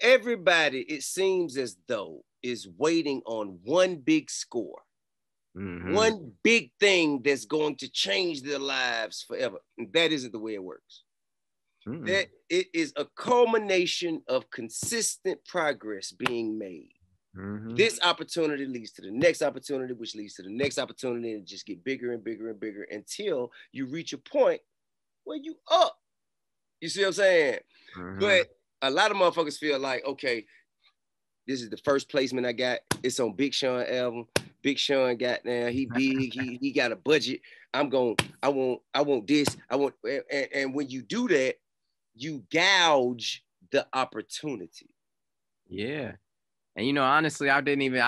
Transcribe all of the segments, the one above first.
everybody, it seems as though, is waiting on one big score, one big thing that's going to change their lives forever. And that isn't the way it works. That it is a culmination of consistent progress being made. This opportunity leads to the next opportunity, which leads to the next opportunity, and just get bigger and bigger and bigger until you reach a point where you up. You see what I'm saying? But a lot of motherfuckers feel like, okay, this is the first placement I got. It's on Big Sean album. Big Sean got now. He big. He got a budget. I want this. And when you do that, you gouge the opportunity. Yeah. And, you know, honestly, I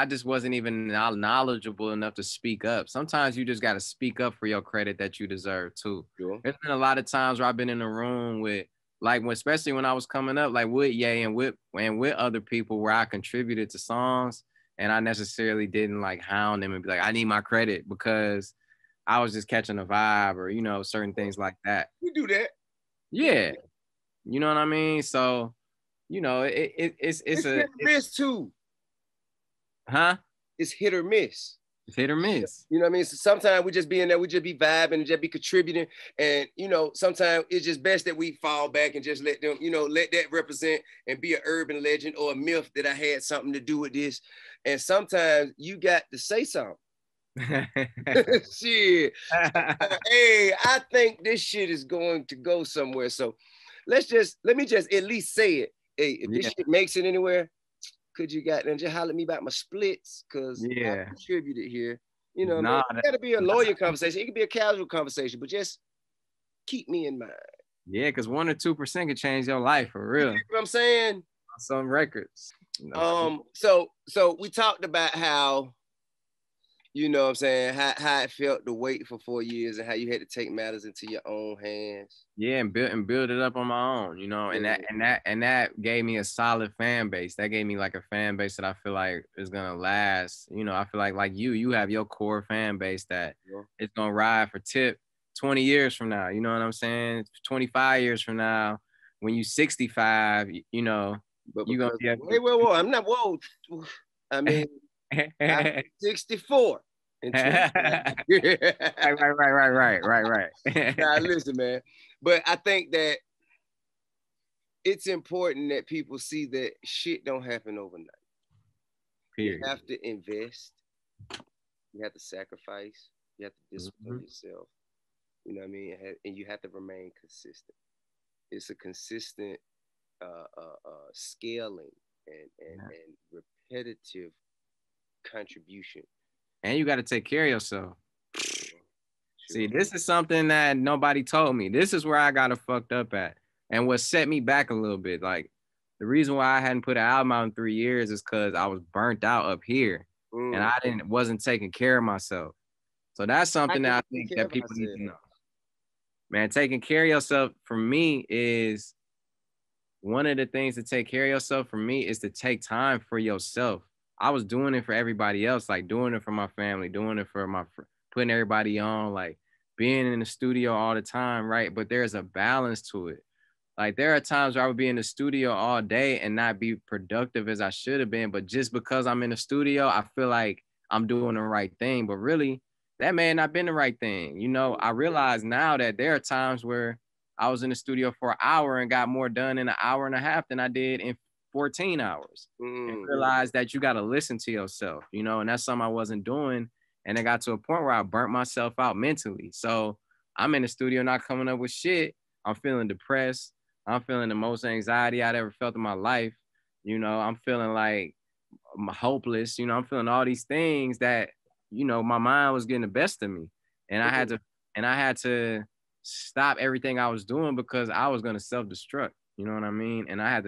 just wasn't even knowledgeable enough to speak up. Sometimes you just got to speak up for your credit that you deserve too. Sure. There's been a lot of times where I've been in a room with, like, especially when I was coming up, like with Ye and with other people where I contributed to songs, and I necessarily didn't like hound them and be like, I need my credit, because I was just catching a vibe, or, you know, certain things like that. You do that. Yeah. You know what I mean? So, you know, it's hit or miss too. Huh? It's hit or miss. It's hit or miss. You know what I mean? So sometimes we just be in there, we just be vibing and just be contributing. And, you know, sometimes it's just best that we fall back and just let them, you know, let that represent and be an urban legend or a myth that I had something to do with this. And sometimes you got to say something. Shit. Hey, I think this shit is going to go somewhere. So let me just at least say it. Hey, if this shit makes it anywhere, could you got and just holler at me about my splits? Cause I contributed here. You know, man, it gotta be a lawyer conversation. It could be a casual conversation, but just keep me in mind. Yeah, because 1 or 2% can change your life for real. You know what I'm saying? On some records. So we talked about how, you know what I'm saying, how it felt to wait for 4 years and how you had to take matters into your own hands. Yeah, and build it up on my own, you know, and that gave me a solid fan base. That gave me like a fan base that I feel like is gonna last. You know, I feel like you have your core fan base that it's gonna ride for tip 20 years from now. You know what I'm saying? 25 years from now, when you 65, you know, you're gonna be whoa. I'm not I mean I'm 64. Right. Now listen, man. But I think that it's important that people see that shit don't happen overnight. Period. You have to invest. You have to sacrifice. You have to discipline yourself. You know what I mean? And you have to remain consistent. It's a consistent scaling and repetitive contribution. And you got to take care of yourself. See, this is something that nobody told me. This is where I got fucked up at. And what set me back a little bit. Like, the reason why I hadn't put an album out in 3 years is because I was burnt out up here. And I wasn't taking care of myself. So that's something that I think that people need to know. Man, taking care of yourself for me is one of the things to take care of yourself for me is to take time for yourself. I was doing it for everybody else, like doing it for my family, doing it for my putting everybody on, like being in the studio all the time, right? But there's a balance to it. Like, there are times where I would be in the studio all day and not be productive as I should have been. But just because I'm in the studio, I feel like I'm doing the right thing. But really, that may not been the right thing. You know, I realize now that there are times where I was in the studio for an hour and got more done in an hour and a half than I did in 14 hours. And realize that you got to listen to yourself, you know, and that's something I wasn't doing. And it got to a point where I burnt myself out mentally. So I'm in the studio not coming up with shit. I'm feeling depressed. I'm feeling the most anxiety I'd ever felt in my life. You know, I'm feeling like I'm hopeless. You know, I'm feeling all these things that, you know, my mind was getting the best of me. And I had to stop everything I was doing because I was going to self-destruct. You know what I mean? And I had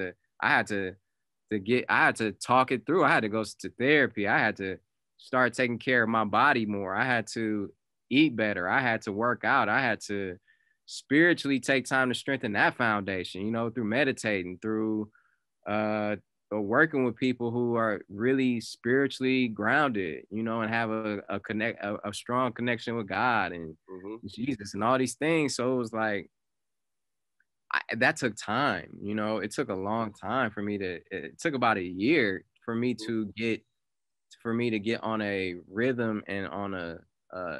to talk it through. I had to go to therapy. I had to start taking care of my body more. I had to eat better. I had to work out. I had to spiritually take time to strengthen that foundation, you know, through meditating, through working with people who are really spiritually grounded, you know, and have a strong connection with God and Jesus and all these things. So it was like, that took time. You know, it took a long time for me to. It took about a year for me to get on a rhythm and on a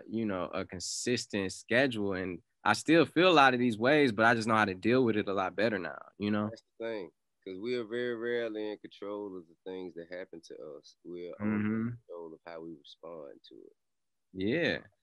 you know, a consistent schedule. And I still feel a lot of these ways, but I just know how to deal with it a lot better now. You know, That's the thing. Because we are very rarely in control of the things that happen to us. We are only in control of how we respond to it. Yeah.